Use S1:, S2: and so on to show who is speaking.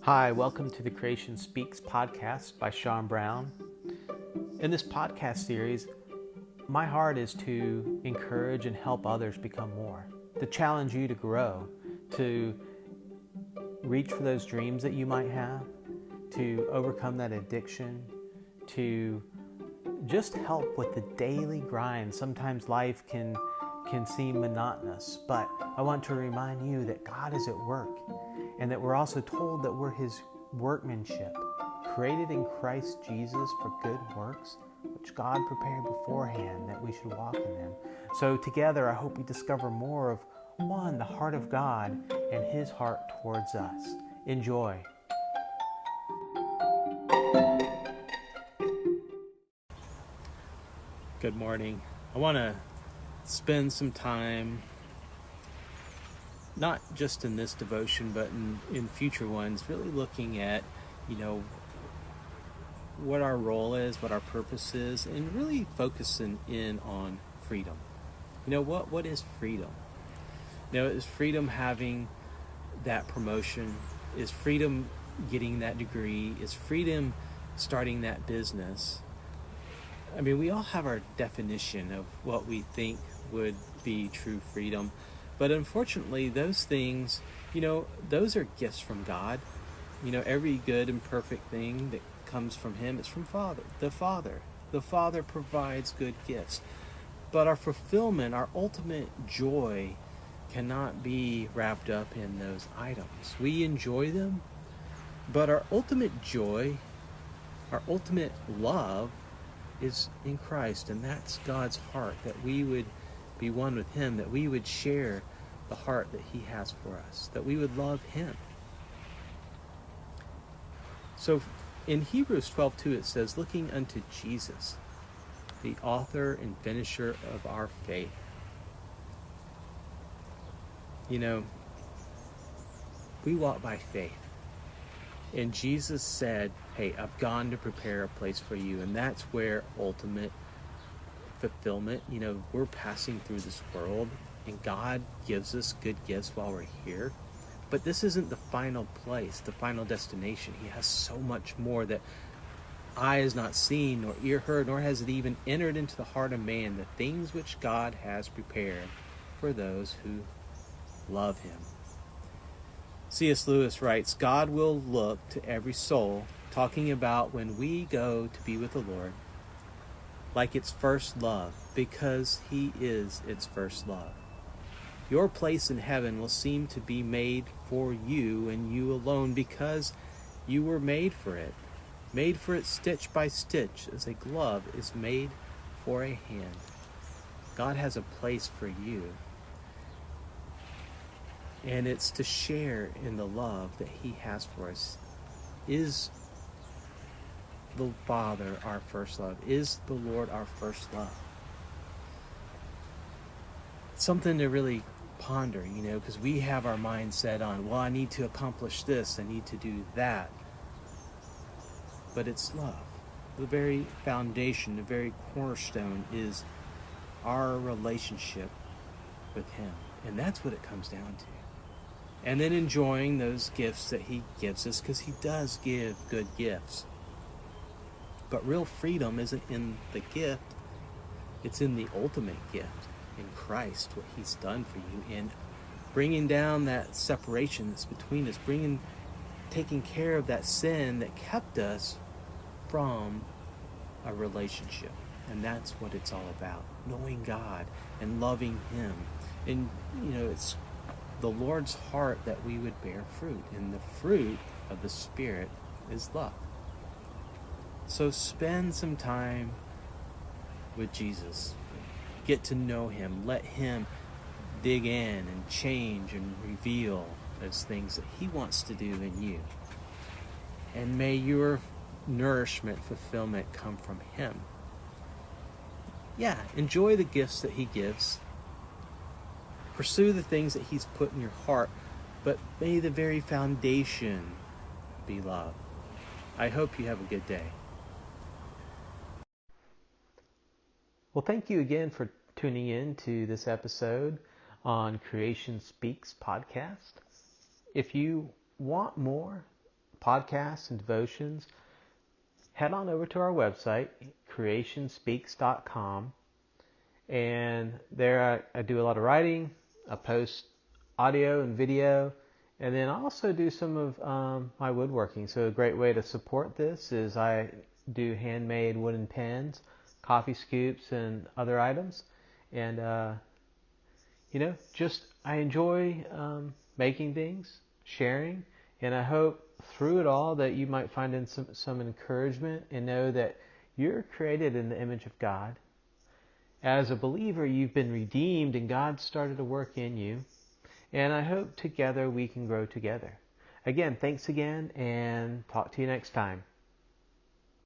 S1: Hi, welcome to the Creation Speaks podcast by Sean Brown. In this podcast series, my heart is to encourage and help others become more, to challenge you to grow, to reach for those dreams that you might have, to overcome that addiction, to just help with the daily grind. Sometimes life can seem monotonous, but I want to remind you that God is at work and that we're also told that we're His workmanship, created in Christ Jesus for good works, which God prepared beforehand that we should walk in them. So together, I hope we discover more of, one, the heart of God and His heart towards us. Enjoy. Good morning. I want to spend some time, not just in this devotion, but in future ones, really looking at, what our role is, what our purpose is, and really focusing in on freedom. What is freedom? Is freedom having that promotion? Is freedom getting that degree? Is freedom starting that business? We all have our definition of what we think would be true freedom. But unfortunately, those things, those are gifts from God. Every good and perfect thing that comes from Him is from Father. The Father provides good gifts. But our fulfillment, our ultimate joy, cannot be wrapped up in those items. We enjoy them, but our ultimate joy, our ultimate love is in Christ, and that's God's heart, that we would be one with Him, that we would share the heart that He has for us, that we would love Him. So in Hebrews 12:2 it says, looking unto Jesus, the author and finisher of our faith. We walk by faith. And Jesus said, hey, I've gone to prepare a place for you. And that's where ultimate fulfillment, we're passing through this world and God gives us good gifts while we're here. But this isn't the final place, the final destination. He has so much more that eye has not seen, nor ear heard, nor has it even entered into the heart of man, the things which God has prepared for those who love Him. C.S. Lewis writes, God will look to every soul, talking about when we go to be with the Lord, like its first love, because He is its first love. Your place in heaven will seem to be made for you and you alone, because you were made for it stitch by stitch, as a glove is made for a hand. God has a place for you. And it's to share in the love that He has for us. Is the Father our first love? Is the Lord our first love? It's something to really ponder, because we have our mind set on, I need to accomplish this, I need to do that. But it's love. The very foundation, the very cornerstone is our relationship with Him. And that's what it comes down to. And then enjoying those gifts that He gives us, because He does give good gifts. But real freedom isn't in the gift, it's in the ultimate gift, in Christ, what He's done for you, and bringing down that separation that's between us, taking care of that sin that kept us from a relationship. And that's what it's all about, knowing God and loving Him. And it's the Lord's heart that we would bear fruit, and the fruit of the Spirit is love. So spend some time with Jesus. Get to know Him. Let Him dig in and change and reveal those things that He wants to do in you. And may your nourishment, fulfillment come from Him. Enjoy the gifts that He gives. Pursue the things that He's put in your heart, but may the very foundation be love. I hope you have a good day. Well, thank you again for tuning in to this episode on Creation Speaks podcast. If you want more, podcasts and devotions, head on over to our website, creationspeaks.com. And there I do a lot of writing. I post audio and video. And then I also do some of my woodworking. So a great way to support this is I do handmade wooden pens, coffee scoops, and other items. And, just I enjoy making things, sharing. And I hope through it all that you might find in some encouragement and know that you're created in the image of God. As a believer, you've been redeemed and God started to work in you. And I hope together we can grow together. Again, thanks again, and talk to you next time.